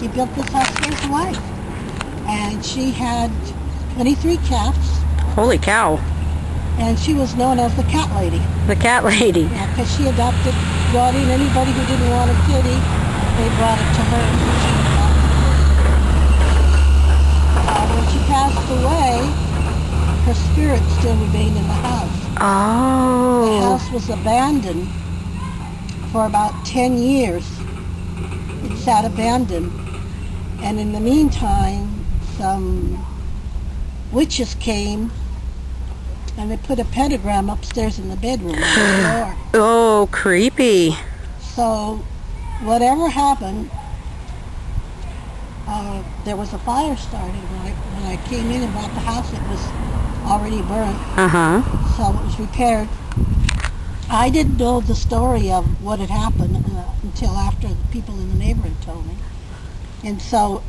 He built this house for his wife. And she had 23 cats. Holy cow. And she was known as the cat lady. The cat lady. Yeah, because she brought in anybody who didn't want a kitty, they brought it to her. And she when she passed away, her spirit still remained in the house. Oh. The house was abandoned for about 10 years. It sat abandoned. And in the meantime, some witches came and they put a pentagram upstairs in the bedroom on the floor. Oh, creepy. So whatever happened, there was a fire started. When I came in and bought the house, it was already burnt. So it was repaired. I didn't know the story of what had happened until after the people in the neighborhood told me. And so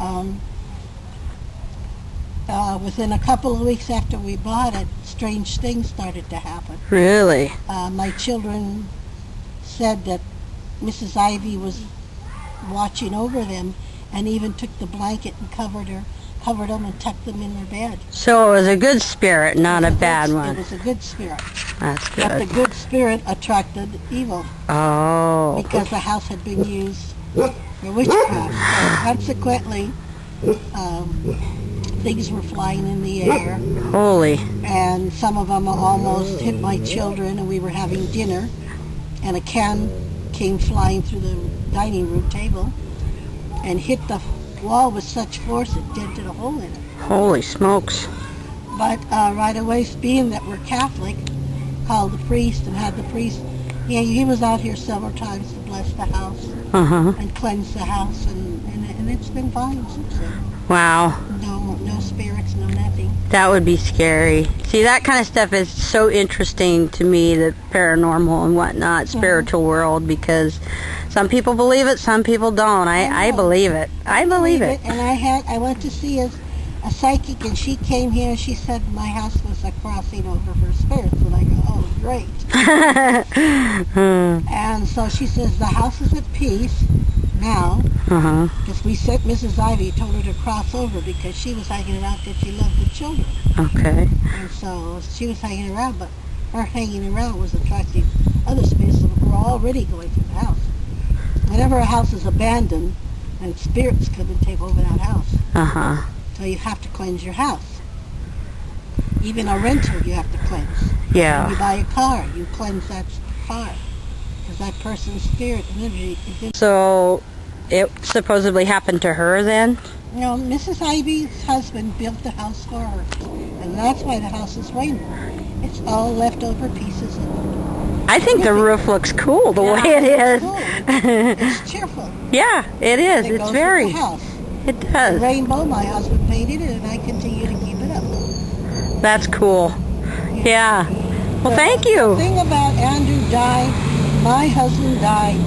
within a couple of weeks after we bought it, strange things started to happen. Really? My children said that Mrs. Ivy was watching over them and even took the blanket and covered them and tucked them in their bed. So it was a good spirit, not a bad one. It was a good spirit. That's good. But the good spirit attracted evil. Oh. Because the house had been used for witchcraft. So consequently, things were flying in the air. Holy. And some of them almost hit my children, and we were having dinner, and a can came flying through the dining room table and hit the wall with such force it dented a hole in it. Holy smokes. But right away, being that we're Catholic, called the priest and had the priest, he was out here several times to bless the house and cleanse the house, and it's been fine since then. Wow. No spirits, no nothing. That would be scary. See, that kind of stuff is so interesting to me, the paranormal and whatnot, spiritual world, because some people believe it, some people don't. I believe it. I believe it. And I went to see a psychic, and she came here and she said my house was a crossing over for spirits, and I go, oh, great. And so she says the house is at peace now, because we sent Mrs. Ivy, told her to cross over because she was hanging around because she loved the children. Okay. And so she was hanging around, but her hanging around was attracting other spirits that were already going through the house. Whenever a house is abandoned, and spirits come and take over that house. So you have to cleanse your house. Even a rental you have to cleanse. Yeah. When you buy a car, you cleanse that car. Because that person's spirit and energy is. So it supposedly happened to her then? No, Mrs. Ivy's husband built the house for her. And that's why the house is rainbow. It's all leftover pieces. I think the roof looks cool the way it is. Cool. It's cheerful. Yeah, it is. It It's goes very. with the house. It does. The rainbow, my husband painted it, and I continue to keep it up. That's cool. Yeah. Well, thank The you. thing about Andrew dying, my husband died.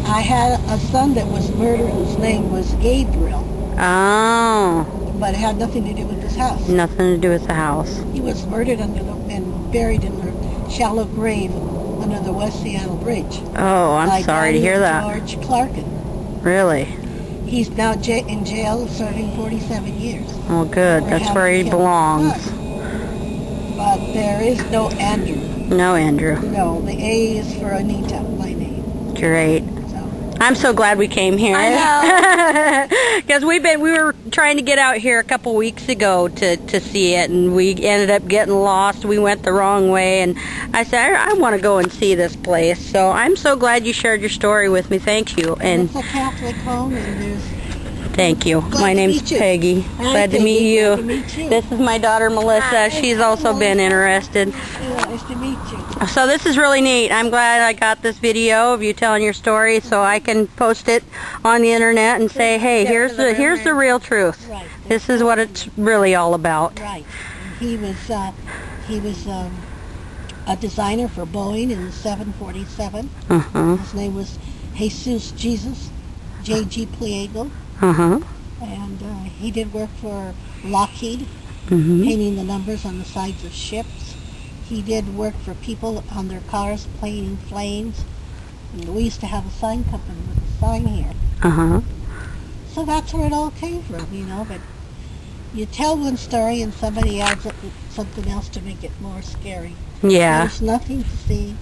I had a son that was murdered whose name was Gabriel. Oh. But it had nothing to do with this house. Nothing to do with the house. He was murdered and buried in a shallow grave under the West Seattle Bridge. Oh, I'm sorry to hear that. George Clarkin. Really? He's now in jail serving 47 years. Well, good. That's where he belongs. But there is no Andrew. No, Andrew. No, the A is for Anita, my name. Great. So. I'm so glad we came here. I know. Because we were trying to get out here a couple weeks ago to see it, and we ended up getting lost. We went the wrong way, and I said, I want to go and see this place. So I'm so glad you shared your story with me. Thank you. And it's a Catholic home, and there's... Thank you. My name's Peggy. Glad to meet you. Glad to meet you. This is my daughter Melissa. She's also been interested. Nice to meet you. So this is really neat. I'm glad I got this video of you telling your story, so I can post it on the internet and say, hey, here's the real truth. Right. This is what it's really all about. Right. He was a designer for Boeing in the 747. His name was Jesus Jesus, J.G. Pliego. And he did work for Lockheed, painting the numbers on the sides of ships. He did work for people on their cars, painting flames. And we used to have a sign company with a sign here. so that's where it all came from, you know. But you tell one story and somebody adds up something else to make it more scary. Yeah. There's nothing to see.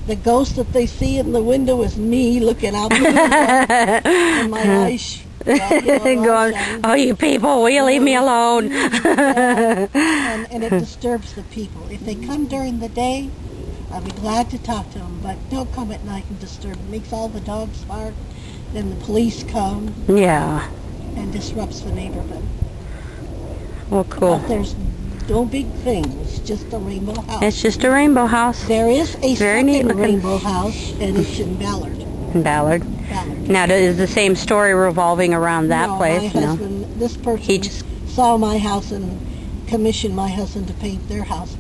The ghost that they see in the window is me looking out the window, and my eyes Going, oh, you people, will you leave me alone? and it disturbs the people. If they come during the day, I'll be glad to talk to them, but don't come at night and disturb. It makes all the dogs bark. Then the police come Yeah. and disrupts the neighborhood. Well, cool. But there's no big thing. It's just a rainbow house. It's just a rainbow house. There is a Very neat second looking. rainbow house, and it's in Ballard. In Ballard. Ballard. Now, is the same story revolving around that No, place? my No. husband, this person He just- saw my house and commissioned my husband to paint their house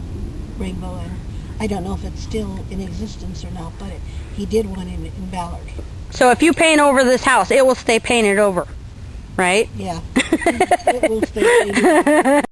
rainbow, and I don't know if it's still in existence or not, but he did one in Ballard. So if you paint over this house, it will stay painted over, right? Yeah. It will stay painted.